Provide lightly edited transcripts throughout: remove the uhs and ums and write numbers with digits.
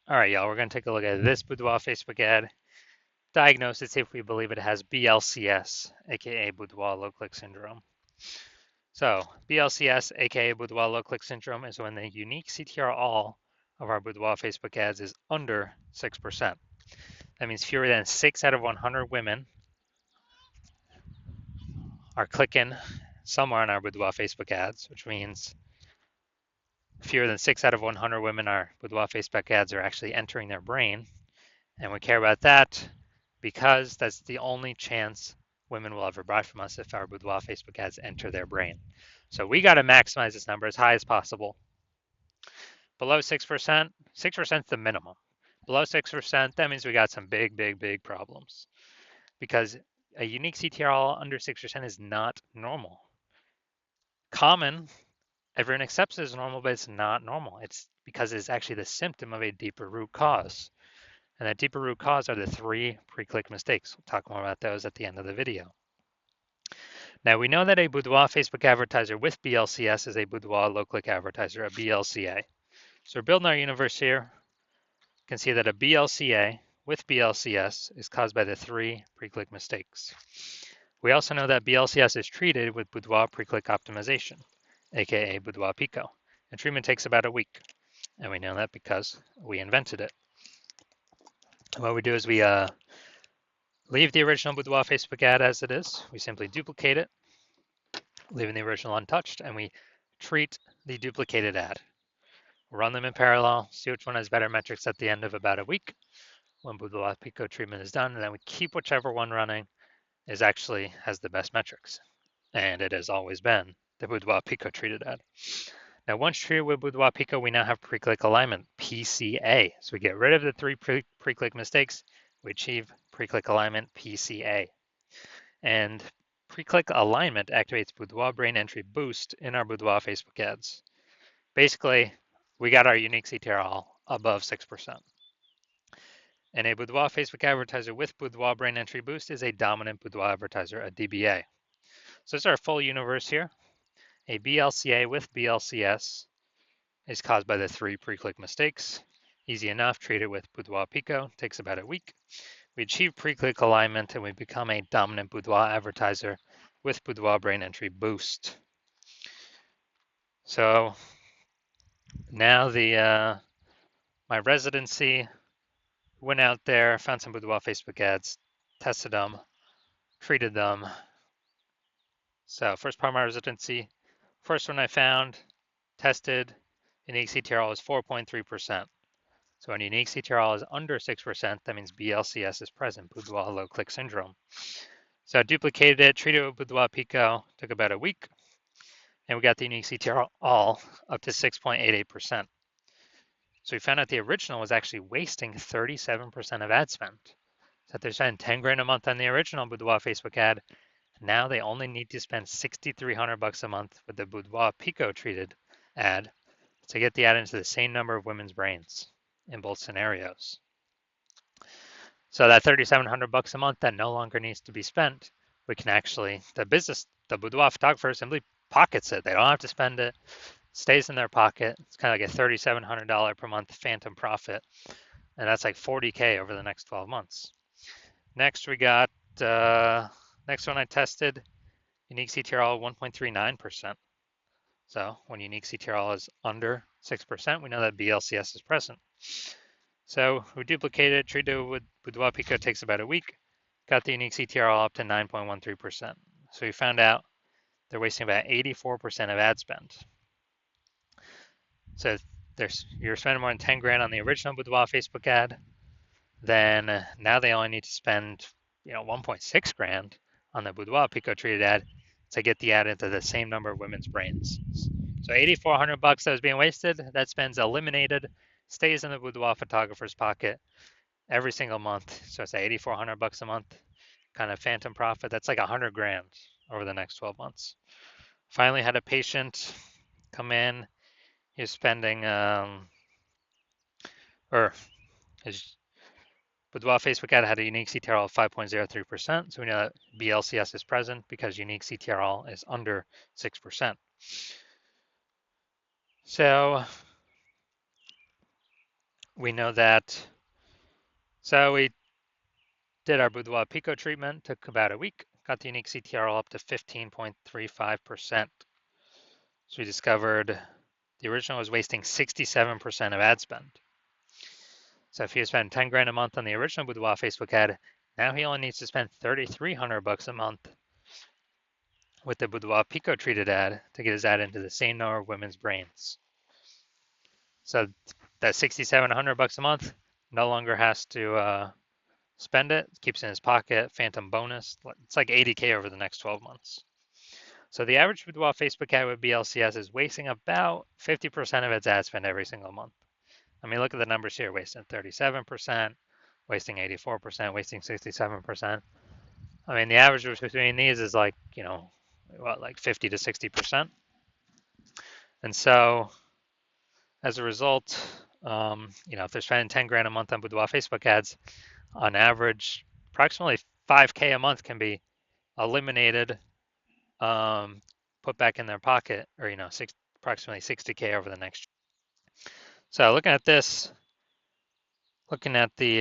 All right, y'all, we're going to take a look at this Boudoir Facebook ad. Diagnose it, see if we believe it has BLCS, aka Boudoir low click syndrome. So, BLCS, aka Boudoir low click syndrome, is when the unique CTR all of our Boudoir Facebook ads is under 6%. That means fewer than 6 out of 100 women are clicking somewhere on our Boudoir Facebook ads, which means fewer than 6 out of 100 women our Boudoir Facebook ads are actually entering their brain. And we care about that because that's the only chance women will ever buy from us if our Boudoir Facebook ads enter their brain. So we got to maximize this number as high as possible. Below 6%, 6% is the minimum. Below 6%, that means we got some big problems because a unique CTRL under 6% is not normal. Common, everyone accepts it as normal, but it's not normal. It's because it's actually the symptom of a deeper root cause. And that deeper root cause are the 3 pre-click mistakes. We'll talk more about those at the end of the video. Now we know that a Boudoir Facebook advertiser with BLCS is a Boudoir low-click advertiser, a BLCA. So we're building our universe here. You can see that a BLCA with BLCS is caused by the 3 pre-click mistakes. We also know that BLCS is treated with Boudoir pre-click optimization, aka Boudoir Pico, and treatment takes about a week. And we know that because we invented it. What we do is we leave the original Boudoir Facebook ad as it is. We simply duplicate it, leaving the original untouched, and we treat the duplicated ad. Run them in parallel, see which one has better metrics at the end of about a week when Boudoir Pico treatment is done, and then we keep whichever one running has the best metrics. And it has always been the Boudoir Pico treated ad. Now, once treated with Boudoir Pico, we now have pre-click alignment, PCA. So we get rid of the 3 pre-click mistakes. We achieve pre-click alignment, PCA. And pre-click alignment activates Boudoir brain entry boost in our Boudoir Facebook ads. Basically, we got our unique CTRL above 6%. And a Boudoir Facebook advertiser with Boudoir brain entry boost is a dominant Boudoir advertiser, a DBA. So this is our full universe here. A BLCA with BLCS is caused by the 3 pre-click mistakes. Easy enough, treat it with Boudoir Pico, takes about a week. We achieve pre-click alignment and we become a dominant Boudoir advertiser with Boudoir brain entry boost. So now my residency went out there, found some Boudoir Facebook ads, tested them, treated them. So first part of my residency, first one I found, tested, unique CTRL is 4.3%. So when unique CTRL is under 6%, that means BLCS is present, Boudoir low click syndrome. So I duplicated it, treated it with Boudoir Pico, took about a week, and we got the unique CTRL all up to 6.88%. So we found out the original was actually wasting 37% of ad spend. So if they're spending 10 grand a month on the original Boudoir Facebook ad, now they only need to spend $6,300 a month with the Boudoir Pico treated ad to get the ad into the same number of women's brains in both scenarios. So that $3,700 a month that no longer needs to be spent, we can actually, the Boudoir photographer simply pockets it. They don't have to spend it, stays in their pocket. It's kind of like a $3,700 per month phantom profit. And that's like 40K over the next 12 months. Next, we got, next one I tested, unique CTRL 1.39%. So when unique CTRL is under 6%, we know that BLCS is present. So we duplicated, treated it with Boudoir Pico, takes about a week, got the unique CTRL up to 9.13%. So we found out they're wasting about 84% of ad spend. So you're spending more than 10 grand on the original Boudoir Facebook ad, then now they only need to spend 1.6 grand on the Boudoir Pico treated ad to get the ad into the same number of women's brains. So $8,400 that was being wasted, that spend's eliminated, stays in the Boudoir photographer's pocket every single month. So it's $8,400 a month, kind of phantom profit. That's like 100 grand over the next 12 months. Finally had a patient come in. He was spending, his Boudoir Facebook ad had a unique CTRL of 5.03%. So we know that BLCS is present because unique CTRL is under 6%. So we know that, so we did our Boudoir Pico treatment, took about a week, got the unique CTRL up to 15.35%. So we discovered the original was wasting 67% of ad spend. So if he spent 10 grand a month on the original Boudoir Facebook ad, now he only needs to spend 3,300 bucks a month with the Boudoir Pico treated ad to get his ad into the same number of women's brains. So that 6,700 bucks a month no longer has to spend it, keeps it in his pocket, phantom bonus. It's like 80K over the next 12 months. So the average Boudoir Facebook ad with BLCS is wasting about 50% of its ad spend every single month. I mean, look at the numbers here, wasting 37%, wasting 84%, wasting 67%. I mean, the average between these is like, like 50 to 60%. And so as a result, if they're spending 10 grand a month on Boudoir Facebook ads, on average, approximately 5K a month can be eliminated, put back in their pocket, or approximately 60K over the next. So looking at this, looking at the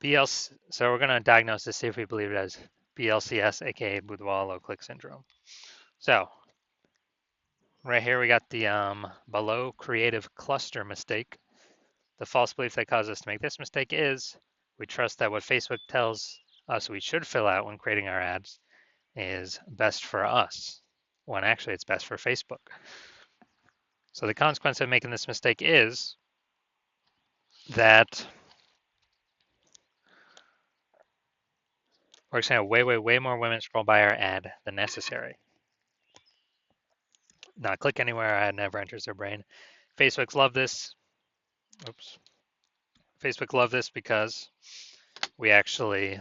BLC, so we're going to diagnose this, see if we believe it as BLCS, aka Boudoir low click syndrome. So right here we got the below creative cluster mistake. The false belief that caused us to make this mistake is we trust that what Facebook tells us we should fill out when creating our ads is best for us, when actually it's best for Facebook. So the consequence of making this mistake is that we're going to have way more women scroll by our ad than necessary. Not click anywhere, our ad never enters their brain. Facebook's love this. Oops. Facebook love this because we actually,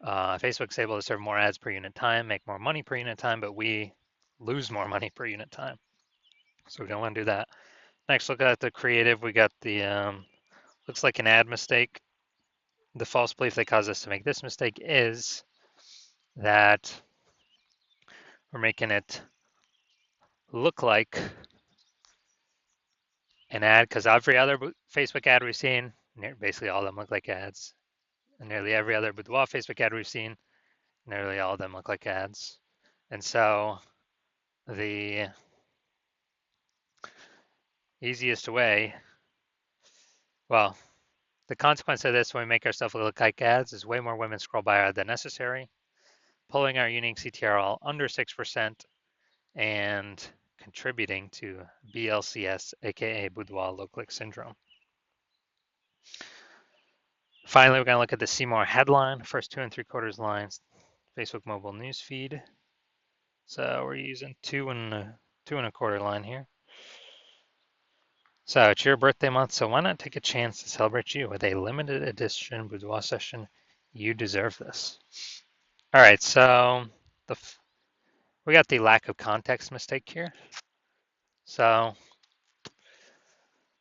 Facebook's able to serve more ads per unit time, make more money per unit time, but we lose more money per unit time. So we don't want to do that. Next, look at the creative. We got the, looks like an ad mistake. The false belief that caused us to make this mistake is that we're making it look like an ad, because every other Facebook ad we've seen, basically all of them look like ads. And nearly every other Boudoir Facebook ad we've seen, nearly all of them look like ads. And so the easiest way, well, the consequence of this when we make ourselves look like ads is way more women scroll by our ad than necessary, pulling our unique CTRL under 6%, and contributing to BLCS, aka Boudoir low click syndrome. Finally, we're going to look at the Seymour headline, first 2 3/4 lines, Facebook mobile news feed. So we're using 2 1/4 line here. So it's your birthday month, so why not take a chance to celebrate you with a limited edition Boudoir session? You deserve this. All right, so we got the lack of context mistake here. So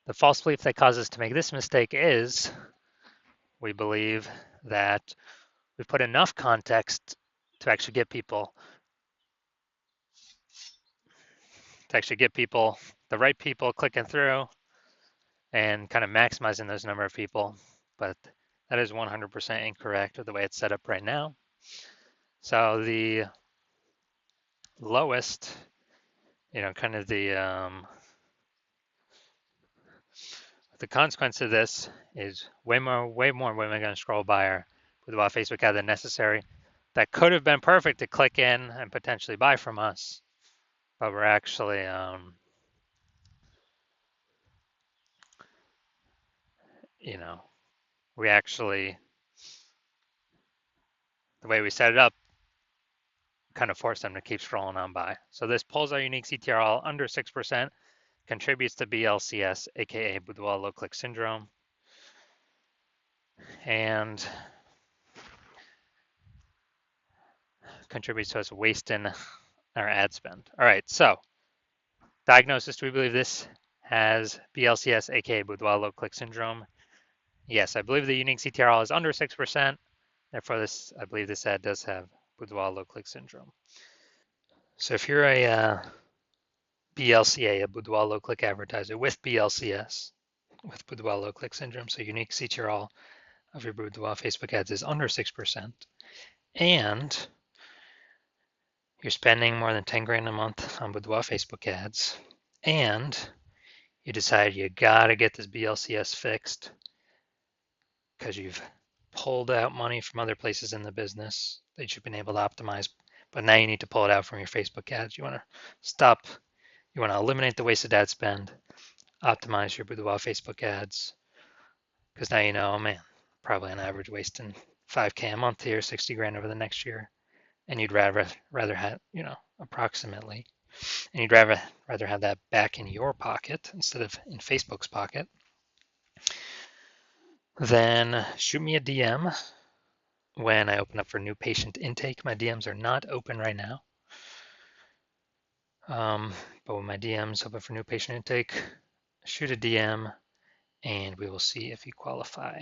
the false belief that causes us to make this mistake is we believe that we put enough context to actually get people, the right people clicking through and kind of maximizing those number of people. But that is 100% incorrect with the way it's set up right now. So the lowest, kind of the consequence of this is way more women are going to scroll by our Boudoir Facebook ad than necessary. That could have been perfect to click in and potentially buy from us, but we're actually, we actually, the way we set it up, kind of force them to keep scrolling on by. So this pulls our unique CTRL under 6%, contributes to BLCS, aka Boudoir low click syndrome, and contributes to us wasting our ad spend. All right, so diagnosis, do we believe this has BLCS, aka Boudoir low click syndrome? Yes, I believe the unique CTRL is under 6%. Therefore, I believe this ad does have Boudoir low click syndrome. So if you're a BLCA, a Boudoir low click advertiser, with BLCS, with Boudoir low click syndrome. So unique CTRL of your Boudoir Facebook ads is under 6%. And you're spending more than 10 grand a month on Boudoir Facebook ads. And you decide you got to get this BLCS fixed because you've pulled out money from other places in the business that you've been able to optimize, but now you need to pull it out from your Facebook ads. You want to stop, you want to eliminate the wasted ad spend, optimize your Boudoir Facebook ads, because now you know, oh man, probably on average wasting 5K a month here, 60 grand over the next year, and you'd rather have, approximately, and you'd rather have that back in your pocket instead of in Facebook's pocket. Then shoot me a DM when I open up for new patient intake. My DMs are not open right now. But when my DMs open for new patient intake, shoot a DM and we will see if you qualify.